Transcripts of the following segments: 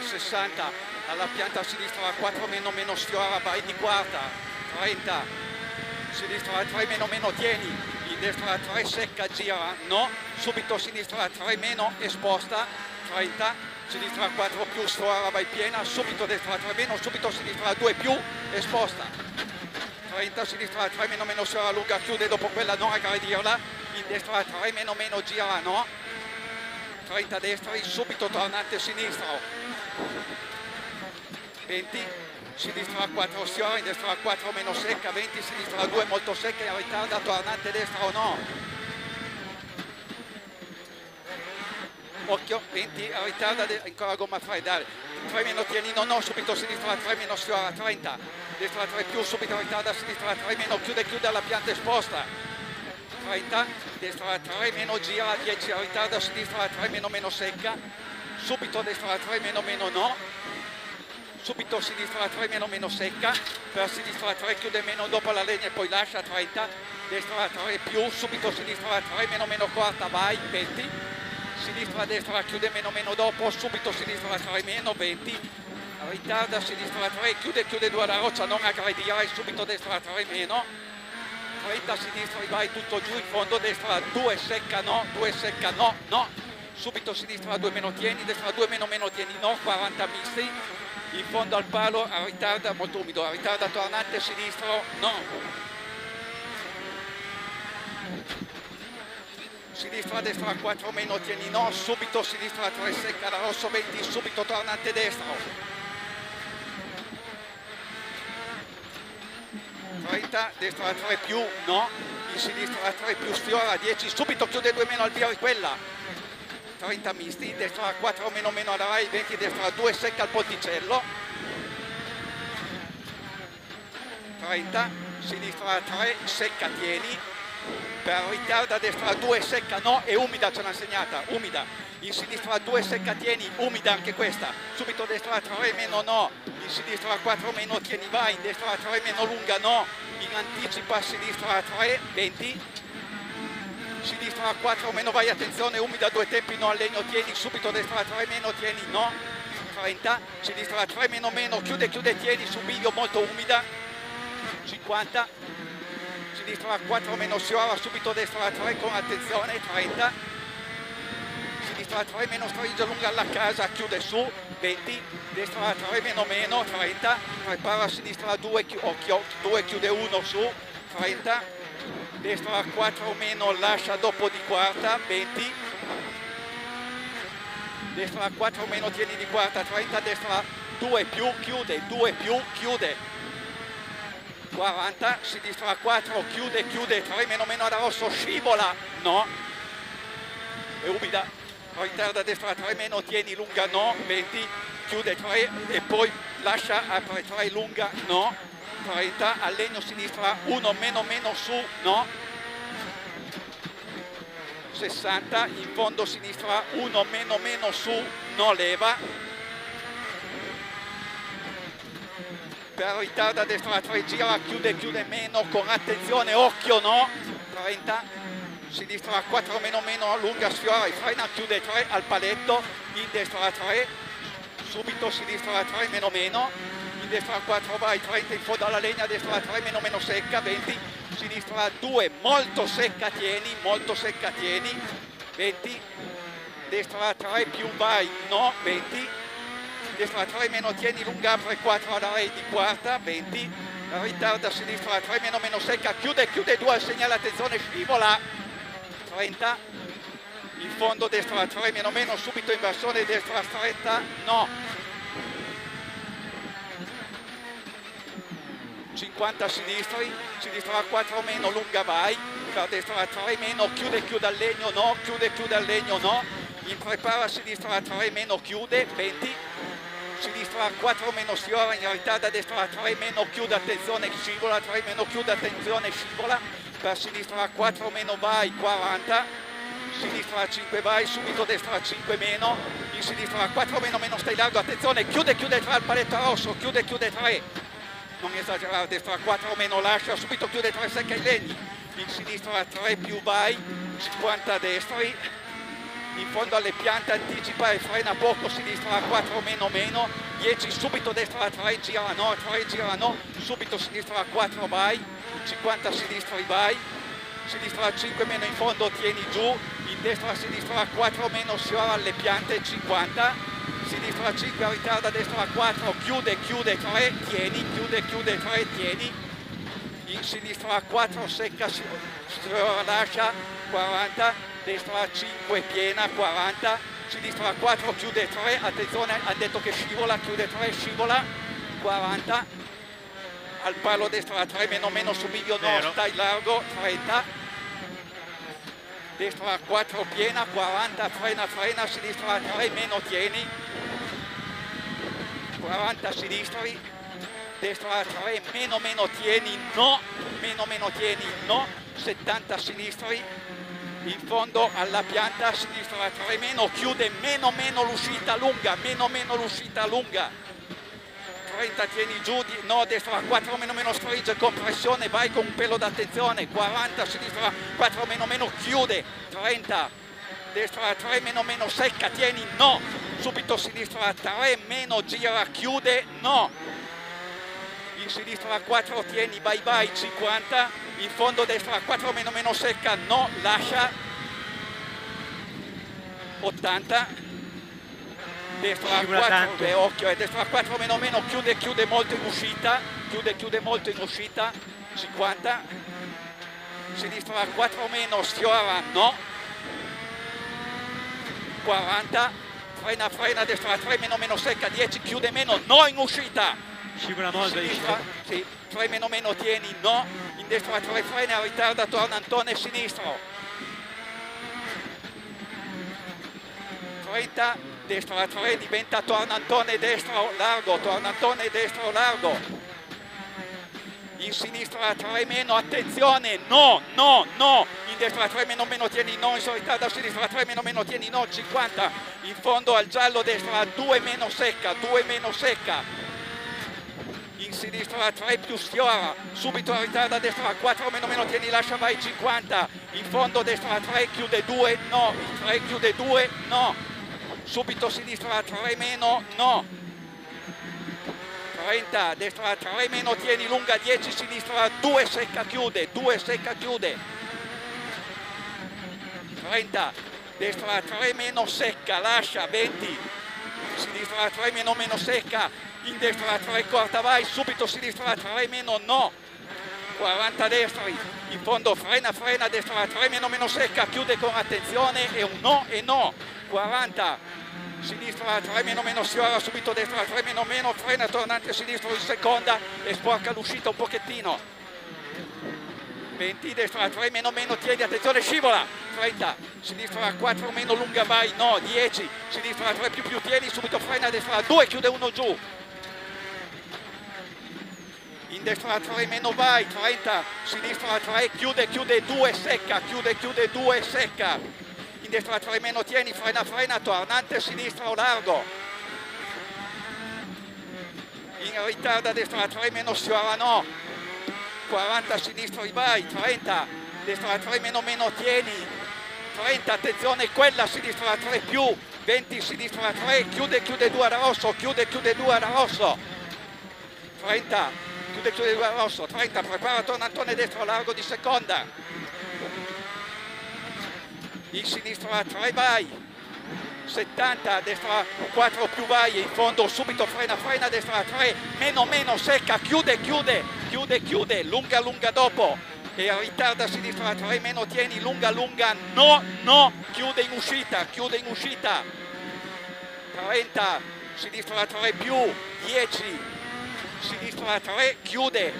60, alla pianta a sinistra 4 meno meno sfiora, vai di quarta, 30, sinistra 3 meno meno tieni, in destra 3 secca, gira, no, subito sinistra 3 meno esposta, 30, sinistra 4 più sfiora, vai piena, subito destra 3 meno, subito sinistra 2 più esposta, 30, sinistra 3 meno meno sfiora lunga, chiude dopo quella, non aggredirla, in destra 3 meno meno gira, no, 30 destri, subito tornante sinistro, 20, sinistra 4 sfiora, in destra 4 meno secca, 20, sinistra 2 molto secca, in ritarda, tornante destra o no. Occhio, 20, ritarda, ancora gomma freddale, 3 meno tienino, no, subito sinistra 3 meno sfiora, 30, destra 3 più, subito ritarda, sinistra 3 meno, chiude alla pianta esposta, 30, destra 3 meno gira, 10, ritarda, sinistra 3 meno meno secca, subito destra 3 meno meno no, subito sinistra 3 meno meno secca, per sinistra 3 chiude meno dopo la legna e poi lascia, 30, destra 3 più, subito sinistra 3 meno meno quarta, vai, 20, sinistra destra chiude meno meno dopo, subito sinistra 3 meno, 20, ritarda, sinistra 3, chiude 2 alla roccia, non aggredire, subito destra 3 meno, 30 sinistra, vai tutto giù in fondo, destra 2 secca no, 2 secca no, no, subito sinistra 2 meno tieni, destra 2 meno meno tieni no, 40 misti, in fondo al palo, ritarda, molto umido, ritarda tornante sinistro, no, sinistra destra 4 meno tieni no, subito sinistra 3 secca da rosso, 20, subito tornante destro, 30, destra 3 più, no, in sinistra 3 più sfiora, 10, subito chiude 2 meno al via quella, 30 misti, destra 4 meno meno alla Rai, 20, destra 2 secca al ponticello, 30, sinistra 3 secca tieni, per ritarda destra 2 secca no e umida, ce l'ha segnata, umida, in sinistra 2 secca tieni, umida anche questa, subito destra 3 meno no, in sinistra 4 meno tieni vai, in destra 3 meno lunga no, in anticipa sinistra 3, 20, sinistra 4 meno vai, attenzione, umida 2 tempi no al legno, tieni, subito destra 3 meno tieni no, 30, sinistra 3 meno meno, chiude tieni, su bivio molto umida, 50, sinistra 4 meno sfiora, subito destra 3 con attenzione, 30, sinistra 3 meno stringe lunga alla casa, chiude su, 20, destra 3 meno meno, 30, prepara a sinistra 2, occhio, 2 chiude 1 su, 30, destra 4 meno lascia dopo di quarta, 20, destra 4 meno tieni di quarta, 30, destra 2 più, chiude, 2 più, chiude, 40, sinistra 4, chiude, 3 meno meno ad rosso, scivola, no, è umida, ritarda destra 3 meno, tieni lunga, no, 20, chiude 3 e poi lascia, apre 3 lunga, no, 30, al legno sinistra 1 meno meno su, no, 60, in fondo sinistra 1 meno meno su, no leva, per ritarda destra 3 gira, chiude meno con attenzione, occhio no, 30, sinistra 4 meno meno, lunga sfiora e frena, chiude 3 al paletto, in destra 3, subito sinistra 3 meno meno, in destra 4 vai, 30 in fondo alla legna, destra 3 meno meno secca, 20, sinistra 2 molto secca tieni, 20, destra 3 più vai, no, 20, destra 3 meno tieni lunga, apre 4 alla Rai di quarta, 20, ritarda sinistra 3 meno meno secca, chiude 2, segnala attenzione, scivola, 30, in fondo destra 3 meno meno, subito inversione, destra stretta, no, 50 sinistri, sinistra 4 meno, lunga vai, per destra 3 meno, chiude al legno, no, chiude al legno, no, in prepara sinistra 3 meno, chiude, 20, sinistra 4 meno sfiora, in ritarda destra 3 meno, chiude, attenzione, scivola, 3 meno, chiude, attenzione, scivola, per sinistra 4 meno vai, 40, sinistra 5 vai, subito destra 5 meno, in sinistra 4 meno meno stai largo, attenzione, chiude 3 al paletto rosso, chiude 3, non esagerare, destra 4 meno lascia, subito chiude 3 secca i legni, in sinistra 3 più vai, 50 destri, in fondo alle piante, anticipa e frena poco, sinistra 4 meno meno, 10 subito destra 3, gira no, subito sinistra 4 vai, 50 sinistra vai, sinistra 5 meno in fondo tieni giù, in destra sinistra 4 meno sfiora alle piante 50, sinistra 5 ritarda, destra 4 chiude 3 tieni, chiude 3 tieni, in sinistra 4 secca sfiora lascia 40, destra 5 piena 40, sinistra 4 chiude 3, attenzione ha detto che scivola, chiude 3 scivola 40, al palo destra 3 meno su bivio no, stai largo 30, destra 4 piena 40, frena, sinistra 3 meno tieni 40 sinistri, destra 3 meno tieni no, meno tieni no, 70 sinistri, in fondo alla pianta, sinistra 3 meno, chiude meno l'uscita lunga, meno l'uscita lunga, 30 tieni giù, no, destra 4 meno stringe, compressione, vai con un pelo d'attenzione, 40, sinistra 4 meno, chiude, 30, destra 3 meno secca, tieni no, subito sinistra 3 meno, gira, chiude no, in sinistra 4 tieni, vai, 50, in fondo destra 4 meno secca, no, lascia, 80, destra 4, occhio, destra 4 meno, chiude molto in uscita, chiude molto in uscita, 50, sinistra 4 meno, sfiora, no, 40, frena, destra 3 meno secca, 10, chiude meno, no in uscita, scivola molto, sinistra, sì, 3 meno tieni, no, in destra 3 frena, ritarda, torna Antone sinistro, 30, destra 3 diventa torna Antone destro largo, in sinistra 3 meno, attenzione, no, in destra 3 meno tieni no, in ritardo a sinistra 3 meno tieni no, 50, in fondo al giallo destra 2 meno secca, in sinistra 3 più sfiora, subito a ritardo a destra 4 meno tieni, lascia vai 50, in fondo destra 3 chiude 2 no, 3 chiude 2 no, subito sinistra 3 meno no, 30, destra 3 meno tieni lunga 10, sinistra 2 secca chiude, 30, destra 3 meno secca, lascia 20, sinistra 3 meno secca, in destra 3 corta vai, subito sinistra 3 meno no, 40 destri, in fondo frena, destra 3 meno secca, chiude con attenzione e un no e no, 40, sinistra 3 meno sfiora, subito destra 3 meno, frena tornante sinistro in seconda e sporca l'uscita un pochettino, 20, destra 3 meno tieni, attenzione scivola, 30, sinistra 4 meno lunga vai, no, 10, sinistra 3 più tieni, subito frena, destra 2 chiude 1 giù, in destra 3 meno vai, 30, sinistra 3 chiude 2 secca, chiude 2 secca, in destra 3 meno tieni, frena, tornante sinistro largo, in ritardo a destra 3 meno sfiora no, 40 sinistro vai, 30, destra 3 meno tieni, 30, attenzione quella, sinistra 3 più, 20, sinistra 3, chiude 2 al rosso, 30, chiude 2 al rosso, 30, prepara torna Antone destro largo di seconda, in sinistra 3 vai, 70, destra 4 più vai, in fondo subito frena, destra 3, meno secca, chiude, lunga dopo, e ritarda a sinistra 3 meno tieni, lunga, no, chiude in uscita, 30, sinistra 3 più, 10, sinistra 3, chiude,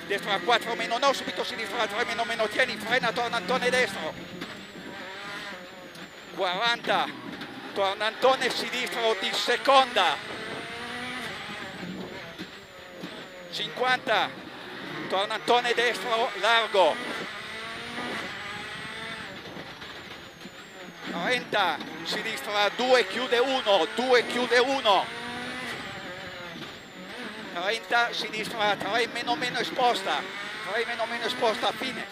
destra 4 meno no, subito sinistra 3 meno tieni, frena, torna Antone destro, 40, torna Antone sinistro di seconda, 50, torna Antone destro largo, 30, sinistra 2 chiude 1, 30, sinistra 3 meno esposta, fine,